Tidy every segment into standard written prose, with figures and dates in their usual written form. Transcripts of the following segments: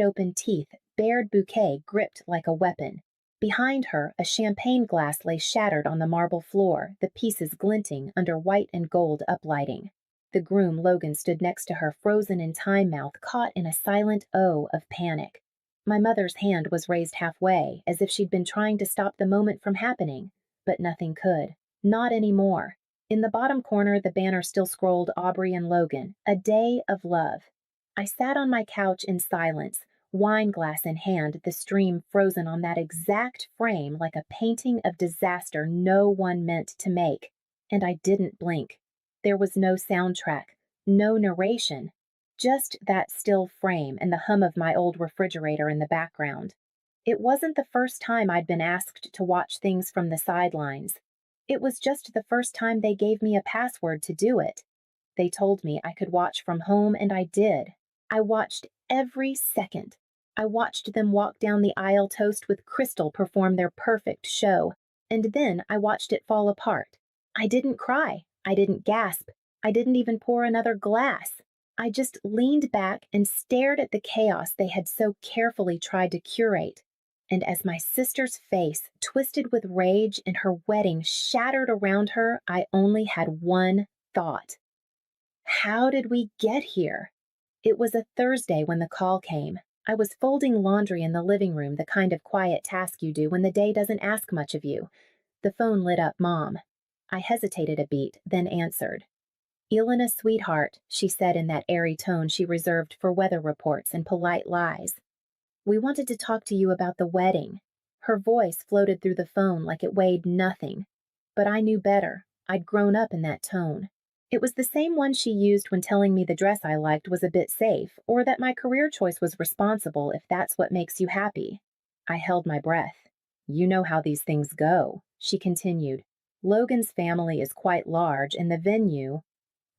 half-open teeth, bared bouquet gripped like a weapon. Behind her, a champagne glass lay shattered on the marble floor, the pieces glinting under white and gold uplighting. The groom, Logan, stood next to her, frozen in time mouth, caught in a silent O of panic. My mother's hand was raised halfway, as if she'd been trying to stop the moment from happening, but nothing could. Not anymore. In the bottom corner, the banner still scrolled Aubrey and Logan, a day of love. I sat on my couch in silence, wine glass in hand, the stream frozen on that exact frame like a painting of disaster no one meant to make. And I didn't blink. There was no soundtrack, no narration, just that still frame and the hum of my old refrigerator in the background. It wasn't the first time I'd been asked to watch things from the sidelines. It was just the first time they gave me a password to do it. They told me I could watch from home, and I did. I watched every second. I watched them walk down the aisle toast with Crystal perform their perfect show, and then I watched it fall apart. I didn't cry. I didn't gasp. I didn't even pour another glass. I just leaned back and stared at the chaos they had so carefully tried to curate. And as my sister's face, twisted with rage and her wedding shattered around her, I only had one thought. How did we get here? It was a Thursday when the call came. I was folding laundry in the living room, the kind of quiet task you do when the day doesn't ask much of you. The phone lit up Mom. I hesitated a beat, then answered. Elena, sweetheart, she said in that airy tone she reserved for weather reports and polite lies. We wanted to talk to you about the wedding. Her voice floated through the phone like it weighed nothing. But I knew better. I'd grown up in that tone. It was the same one she used when telling me the dress I liked was a bit safe, or that my career choice was responsible if that's what makes you happy. I held my breath. You know how these things go, she continued. Logan's family is quite large, and the venue,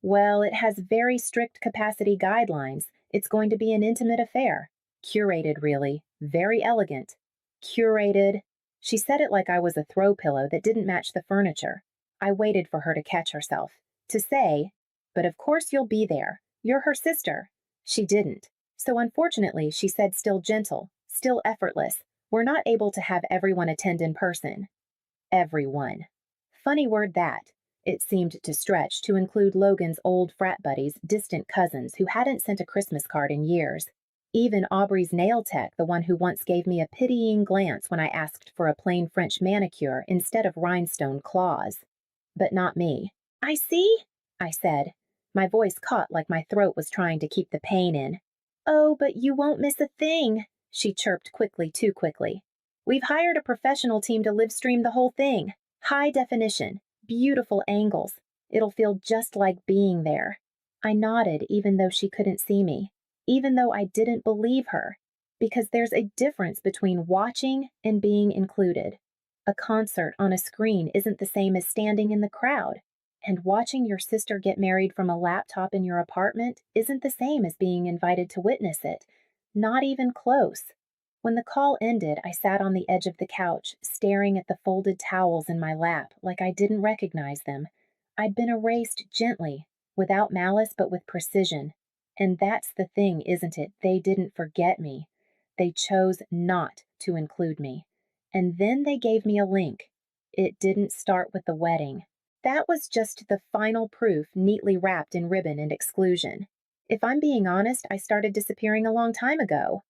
well, it has very strict capacity guidelines. It's going to be an intimate affair. Curated, really. Very elegant. Curated. She said it like I was a throw pillow that didn't match the furniture. I waited for her to catch herself. To say, but of course you'll be there. You're her sister. She didn't. So unfortunately, she said, still gentle, still effortless, we're not able to have everyone attend in person. Everyone. Funny word that. It seemed to stretch to include Logan's old frat buddies, distant cousins who hadn't sent a Christmas card in years. Even Aubrey's nail tech, the one who once gave me a pitying glance when I asked for a plain French manicure instead of rhinestone claws. But not me. I see, I said. My voice caught like my throat was trying to keep the pain in. Oh, but you won't miss a thing, she chirped quickly, too quickly. We've hired a professional team to Livestream the whole thing. High definition. Beautiful angles. It'll feel just like being there. I nodded even though she couldn't see me, even though I didn't believe her, because there's a difference between watching and being included. A concert on a screen isn't the same as standing in the crowd, and watching your sister get married from a laptop in your apartment isn't the same as being invited to witness it, not even close. When the call ended, I sat on the edge of the couch, staring at the folded towels in my lap like I didn't recognize them. I'd been erased gently, without malice but with precision. And that's the thing, isn't it? They didn't forget me. They chose not to include me. And then they gave me a link. It didn't start with the wedding. That was just the final proof neatly wrapped in ribbon and exclusion. If I'm being honest, I started disappearing a long time ago.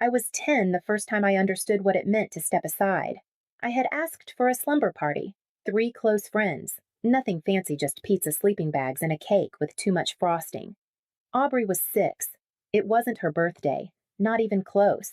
I was 10 the first time I understood what it meant to step aside. I had asked for a slumber party, 3 close friends, nothing fancy, just pizza sleeping bags and a cake with too much frosting. Aubrey was 6. It wasn't her birthday, not even close.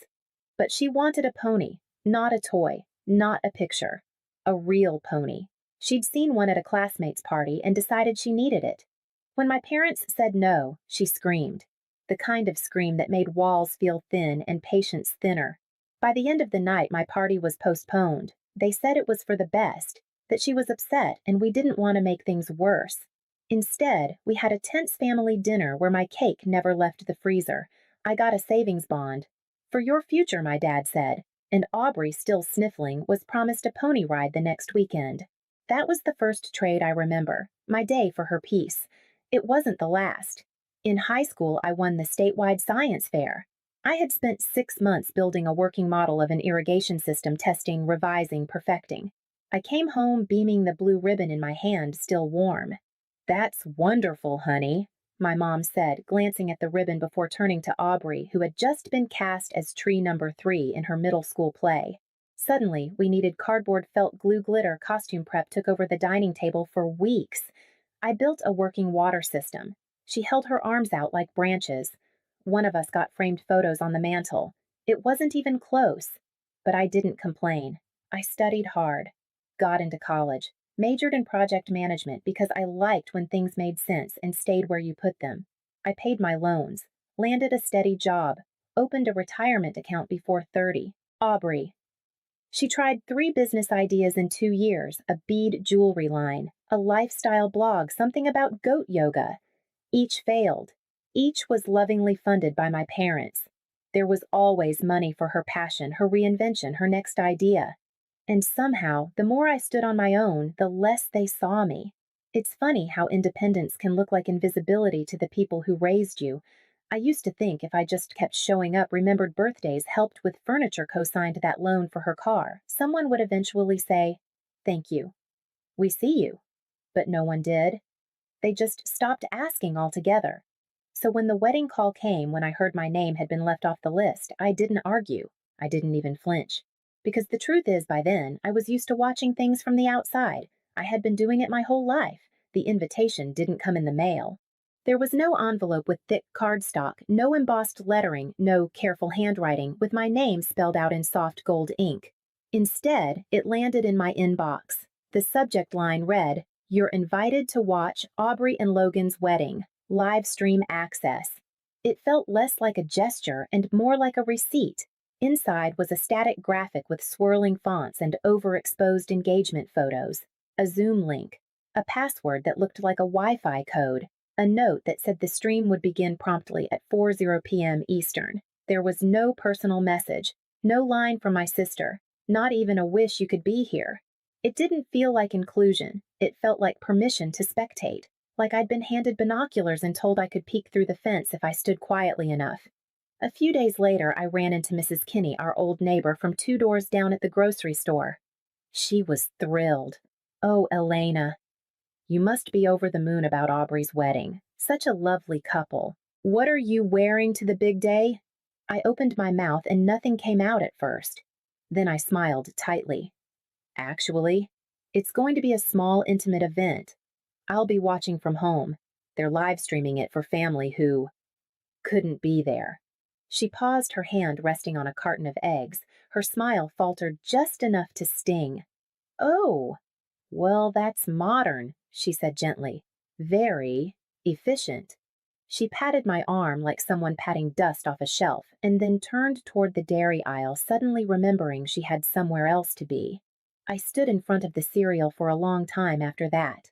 But she wanted a pony, not a toy, not a picture. A real pony. She'd seen one at a classmate's party and decided she needed it. When my parents said no, she screamed. The kind of scream that made walls feel thin and patience thinner. By the end of the night, my party was postponed. They said it was for the best, that she was upset and we didn't want to make things worse. Instead, we had a tense family dinner where my cake never left the freezer. I got a savings bond. For your future, my dad said, and Aubrey, still sniffling, was promised a pony ride the next weekend. That was the first trade I remember, my day for her peace. It wasn't the last. In high school, I won the statewide science fair. I had spent 6 months building a working model of an irrigation system, testing, revising, perfecting. I came home beaming, the blue ribbon in my hand still warm. "That's wonderful, honey," my mom said, glancing at the ribbon before turning to Aubrey, who had just been cast as tree number 3 in her middle school play. Suddenly, we needed cardboard, felt, glue, glitter. Costume prep took over the dining table for weeks. I built a working water system. She held her arms out like branches. One of us got framed photos on the mantel. It wasn't even close. But I didn't complain. I studied hard, got into college, majored in project management because I liked when things made sense and stayed where you put them. I paid my loans, landed a steady job, opened a retirement account before 30. Aubrey. She tried 3 business ideas in 2 years: a bead jewelry line, a lifestyle blog, something about goat yoga. Each failed. Each was lovingly funded by my parents. There was always money for her passion, her reinvention, her next idea. And somehow, the more I stood on my own, the less they saw me. It's funny how independence can look like invisibility to the people who raised you. I used to think if I just kept showing up, remembered birthdays, helped with furniture, co-signed that loan for her car, someone would eventually say, "Thank you. We see you." But no one did. They just stopped asking altogether. So when the wedding call came, when I heard my name had been left off the list, I didn't argue. I didn't even flinch. Because the truth is, by then, I was used to watching things from the outside. I had been doing it my whole life. The invitation didn't come in the mail. There was no envelope with thick cardstock, no embossed lettering, no careful handwriting with my name spelled out in soft gold ink. Instead, it landed in my inbox. The subject line read, "You're invited to watch Aubrey and Logan's wedding. Livestream access." It felt less like a gesture and more like a receipt. Inside was a static graphic with swirling fonts and overexposed engagement photos, a Zoom link, a password that looked like a Wi-Fi code, a note that said the stream would begin promptly at 4:00 p.m. Eastern. There was no personal message, no line from my sister, not even a wish you could be here. It didn't feel like inclusion. It felt like permission to spectate, like I'd been handed binoculars and told I could peek through the fence if I stood quietly enough. A few days later, I ran into Mrs. Kinney, our old neighbor from 2 doors down at the grocery store. She was thrilled. "Oh, Elena, you must be over the moon about Aubrey's wedding. Such a lovely couple. What are you wearing to the big day?" I opened my mouth and nothing came out at first. Then I smiled tightly. "Actually, it's going to be a small, intimate event. I'll be watching from home. They're live streaming it for family who couldn't be there." She paused, her hand resting on a carton of eggs. Her smile faltered just enough to sting. "Oh, well, that's modern," she said gently. "Very efficient." She patted my arm like someone patting dust off a shelf, and then turned toward the dairy aisle, suddenly remembering she had somewhere else to be. I stood in front of the cereal for a long time after that.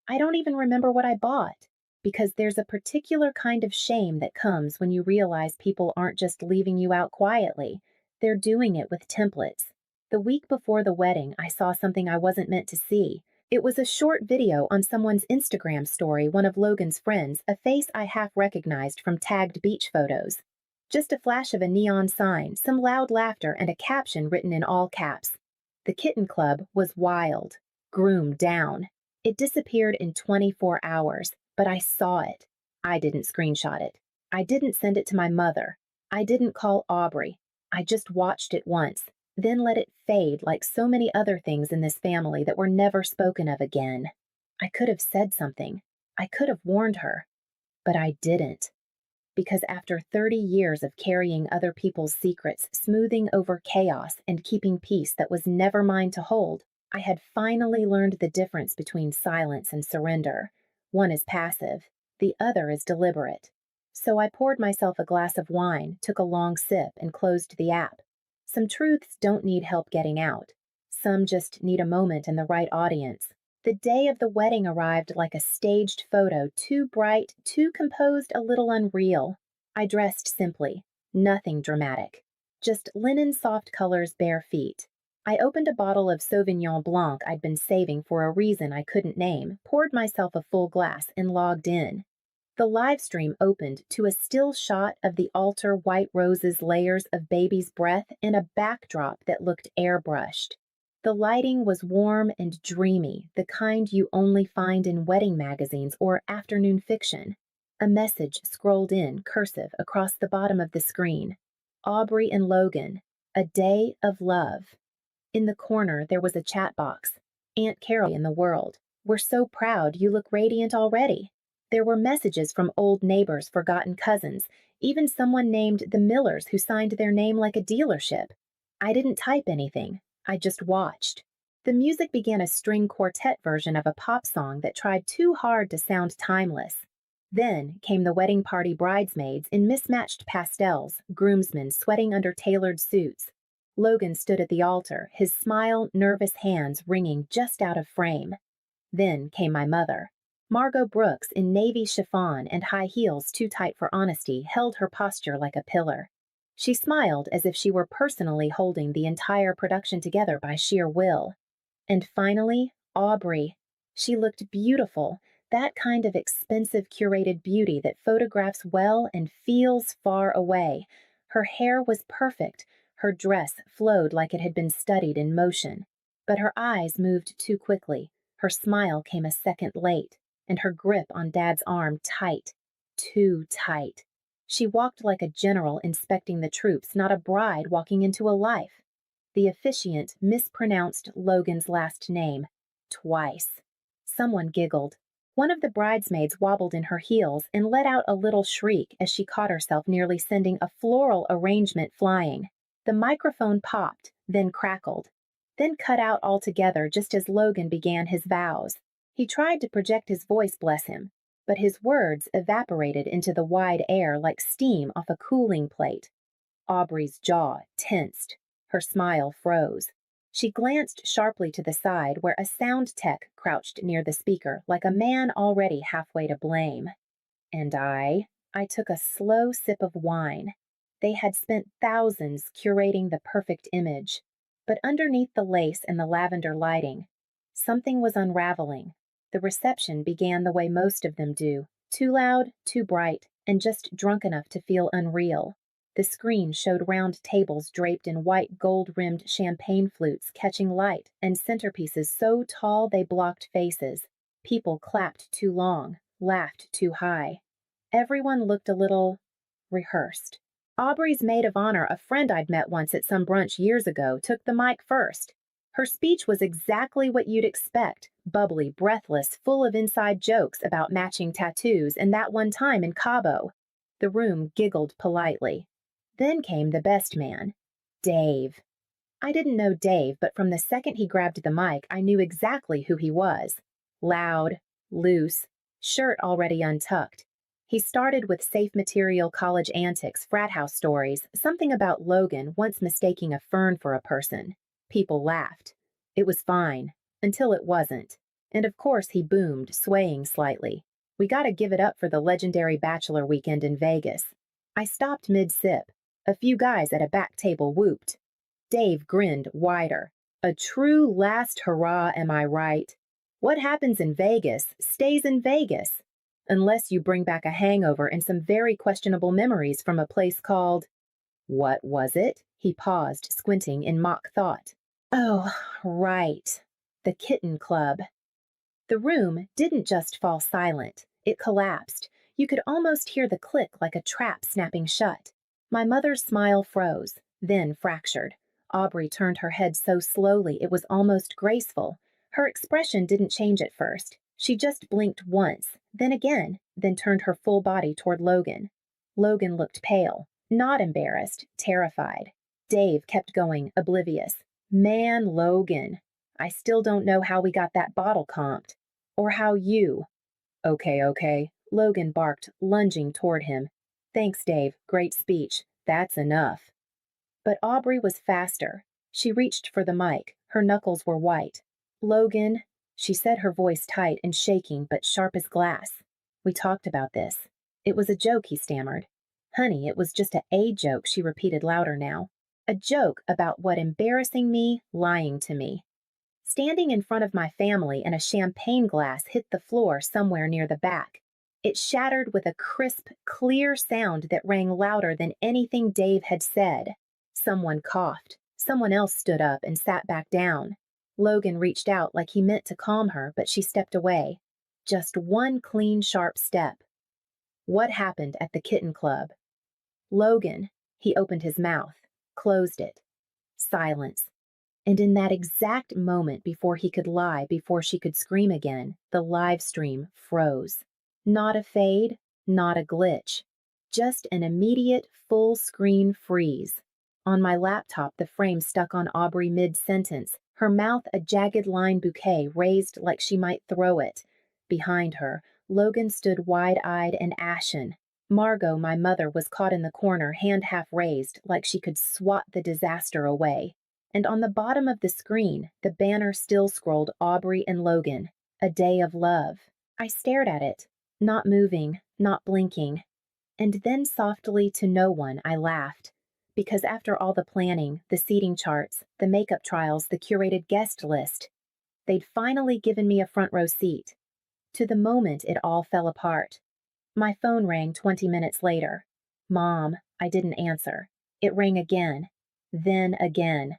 I don't even remember what I bought, because there's a particular kind of shame that comes when you realize people aren't just leaving you out quietly. They're doing it with templates. The week before the wedding, I saw something I wasn't meant to see. It was a short video on someone's Instagram story, one of Logan's friends, a face I half recognized from tagged beach photos. Just a flash of a neon sign, some loud laughter, and a caption written in all caps. "The Kitten Club was wild. Groom down." It disappeared in 24 hours, but I saw it. I didn't screenshot it. I didn't send it to my mother. I didn't call Aubrey. I just watched it once, then let it fade like so many other things in this family that were never spoken of again. I could have said something. I could have warned her. But I didn't. Because after 30 years of carrying other people's secrets, smoothing over chaos, and keeping peace that was never mine to hold, I had finally learned the difference between silence and surrender. One is passive, the other is deliberate. So I poured myself a glass of wine, took a long sip, and closed the app. Some truths don't need help getting out. Some just need a moment and the right audience. The day of the wedding arrived like a staged photo, too bright, too composed, a little unreal. I dressed simply, nothing dramatic. Just linen, soft colors, bare feet. I opened a bottle of Sauvignon Blanc I'd been saving for a reason I couldn't name, poured myself a full glass, and logged in. The live stream opened to a still shot of the altar, white roses, layers of baby's breath, and a backdrop that looked airbrushed. The lighting was warm and dreamy, the kind you only find in wedding magazines or afternoon fiction. A message scrolled in, cursive, across the bottom of the screen. Aubrey and Logan, a day of love. In the corner, there was a chat box. Aunt Carol in the world. We're so proud, you look radiant already. There were messages from old neighbors, forgotten cousins, even someone named the Millers who signed their name like a dealership. I didn't type anything. I just watched. The music began a string quartet version of a pop song that tried too hard to sound timeless. Then came the wedding party bridesmaids in mismatched pastels, groomsmen sweating under tailored suits. Logan stood at the altar, his smile, nervous hands wringing just out of frame. Then came my mother. Margot Brooks, in navy chiffon and high heels too tight for honesty, held her posture like a pillar. She smiled as if she were personally holding the entire production together by sheer will. And finally, Aubrey. She looked beautiful, that kind of expensive curated beauty that photographs well and feels far away. Her hair was perfect, her dress flowed like it had been studied in motion. But her eyes moved too quickly, her smile came a second late, and her grip on Dad's arm tight, too tight. She walked like a general inspecting the troops, not a bride walking into a life. The officiant mispronounced Logan's last name, twice. Someone giggled. One of the bridesmaids wobbled in her heels and let out a little shriek as she caught herself nearly sending a floral arrangement flying. The microphone popped, then crackled, then cut out altogether just as Logan began his vows. He tried to project his voice, bless him, but his words evaporated into the wide air like steam off a cooling plate. Aubrey's jaw tensed. Her smile froze. She glanced sharply to the side where a sound tech crouched near the speaker, like a man already halfway to blame. And I took a slow sip of wine. They had spent thousands curating the perfect image. But underneath the lace and the lavender lighting, something was unraveling. The reception began the way most of them do, too loud, too bright, and just drunk enough to feel unreal. The screen showed round tables draped in white gold-rimmed champagne flutes catching light and centerpieces so tall they blocked faces. People clapped too long, laughed too high. Everyone looked a little rehearsed. Aubrey's maid of honor, a friend I'd met once at some brunch years ago, took the mic first. Her speech was exactly what you'd expect, bubbly, breathless, full of inside jokes about matching tattoos and that one time in Cabo. The room giggled politely. Then came the best man, Dave. I didn't know Dave, but from the second he grabbed the mic, I knew exactly who he was. Loud, loose, shirt already untucked. He started with safe material college antics, frat house stories, something about Logan once mistaking a fern for a person. People laughed. It was fine, until it wasn't. And of course he boomed, swaying slightly. We gotta give it up for the legendary bachelor weekend in Vegas. I stopped mid-sip. A few guys at a back table whooped. Dave grinned wider. A true last hurrah, am I right? What happens in Vegas stays in Vegas. Unless you bring back a hangover and some very questionable memories from a place called... What was it? He paused, squinting in mock thought. Oh, right. The Kitten Club. The room didn't just fall silent. It collapsed. You could almost hear the click like a trap snapping shut. My mother's smile froze, then fractured. Aubrey turned her head so slowly it was almost graceful. Her expression didn't change at first. She just blinked once, then again, then turned her full body toward Logan. Logan looked pale, not embarrassed, terrified. Dave kept going, oblivious. Man, Logan. I still don't know how we got that bottle comped. Or how you... Okay, Logan barked, lunging toward him. Thanks, Dave. Great speech. That's enough. But Aubrey was faster. She reached for the mic. Her knuckles were white. Logan, she said, her voice tight and shaking but sharp as glass. We talked about this. It was a joke, he stammered. Honey, it was just a joke, she repeated louder now. A joke about what embarrassing me, lying to me. Standing in front of my family and a champagne glass hit the floor somewhere near the back. It shattered with a crisp, clear sound that rang louder than anything Dave had said. Someone coughed. Someone else stood up and sat back down. Logan reached out like he meant to calm her, but she stepped away. Just one clean, sharp step. What happened at the kitten club? Logan. He opened his mouth, closed it. Silence. And in that exact moment before he could lie, before she could scream again, the live stream froze. Not a fade, not a glitch. Just an immediate full-screen freeze. On my laptop, the frame stuck on Aubrey mid-sentence, her mouth a jagged line bouquet raised like she might throw it. Behind her, Logan stood wide-eyed and ashen. Margot, my mother, was caught in the corner, hand half raised, like she could swat the disaster away. And on the bottom of the screen, the banner still scrolled Aubrey and Logan, a day of love. I stared at it, not moving, not blinking. And then softly to no one, I laughed. Because after all the planning, the seating charts, the makeup trials, the curated guest list, they'd finally given me a front row seat. To the moment it all fell apart. My phone rang 20 minutes later. Mom, I didn't answer. It rang again. Then again.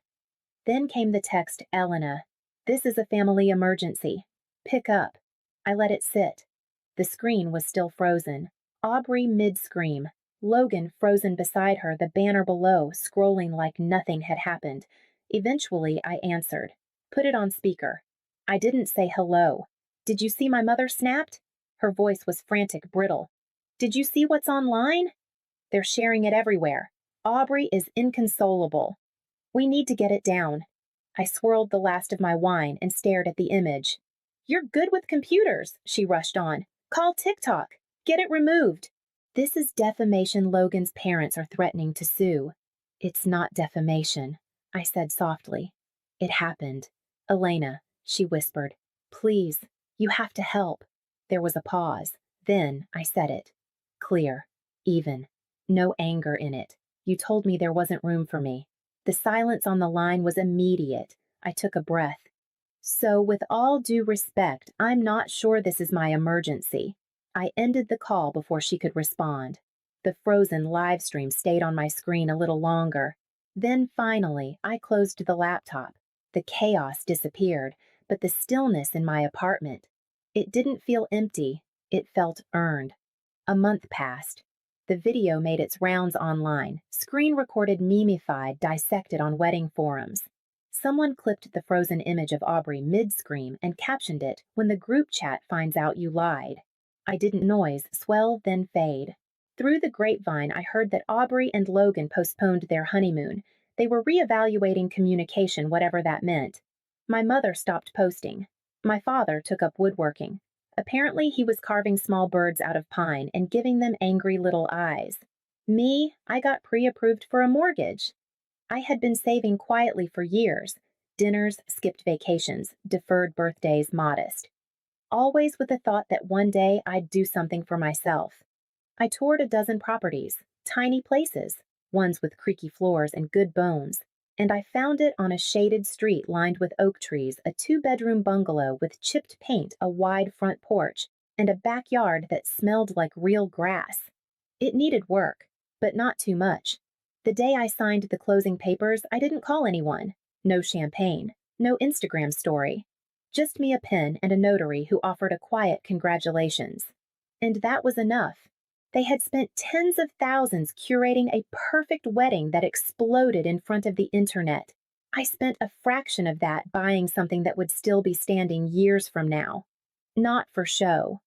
Then came the text, Elena. This is a family emergency. Pick up. I let it sit. The screen was still frozen. Aubrey mid-scream. Logan frozen beside her, the banner below, scrolling like nothing had happened. Eventually, I answered. Put it on speaker. I didn't say hello. Did you see my mother snapped? Her voice was frantic, brittle. Did you see what's online? They're sharing it everywhere. Aubrey is inconsolable. We need to get it down. I swirled the last of my wine and stared at the image. You're good with computers, she rushed on. Call TikTok. Get it removed. This is defamation. Logan's parents are threatening to sue. It's not defamation, I said softly. It happened. Elena, she whispered. Please, you have to help. There was a pause. Then I said it. Clear. Even. No anger in it. You told me there wasn't room for me. The silence on the line was immediate. I took a breath. So, with all due respect, I'm not sure this is my emergency. I ended the call before she could respond. The frozen live stream stayed on my screen a little longer. Then, finally, I closed the laptop. The chaos disappeared, but the stillness in my apartment. It didn't feel empty. It felt earned. A month passed. The video made its rounds online, screen-recorded, memified, dissected on wedding forums. Someone clipped the frozen image of Aubrey mid-scream and captioned it, "When the group chat finds out you lied." I didn't noise, swell, then fade. Through the grapevine, I heard that Aubrey and Logan postponed their honeymoon. They were reevaluating communication, whatever that meant. My mother stopped posting. My father took up woodworking. Apparently, he was carving small birds out of pine and giving them angry little eyes. Me, I got pre-approved for a mortgage. I had been saving quietly for years. Dinners, skipped vacations, deferred birthdays, modest. Always with the thought that one day I'd do something for myself. I toured a dozen properties, tiny places, ones with creaky floors and good bones, and I found it on a shaded street lined with oak trees, a 2-bedroom bungalow with chipped paint, a wide front porch, and a backyard that smelled like real grass. It needed work, but not too much. The day I signed the closing papers, I didn't call anyone. No champagne, no Instagram story. Just me, a pen, and a notary who offered a quiet congratulations. And that was enough. They had spent tens of thousands curating a perfect wedding that exploded in front of the internet. I spent a fraction of that buying something that would still be standing years from now. Not for show,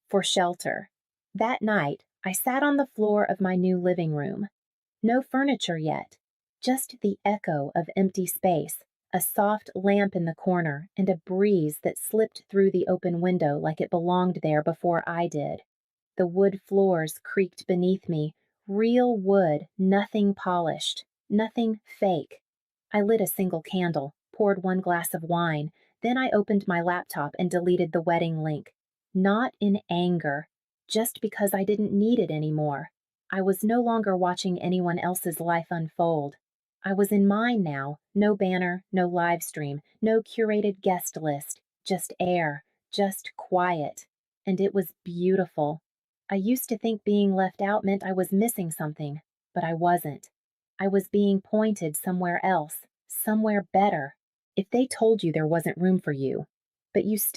for shelter. That night, I sat on the floor of my new living room. No furniture yet, just the echo of empty space, a soft lamp in the corner, and a breeze that slipped through the open window like it belonged there before I did. The wood floors creaked beneath me, real wood, nothing polished, nothing fake. I lit a single candle, poured one glass of wine, then I opened my laptop and deleted the wedding link. Not in anger, just because I didn't need it anymore. I was no longer watching anyone else's life unfold. I was in mine now, no banner, no live stream, no curated guest list, just air, just quiet. And it was beautiful. I used to think being left out meant I was missing something, but I wasn't. I was being pointed somewhere else, somewhere better. If they told you there wasn't room for you, but you still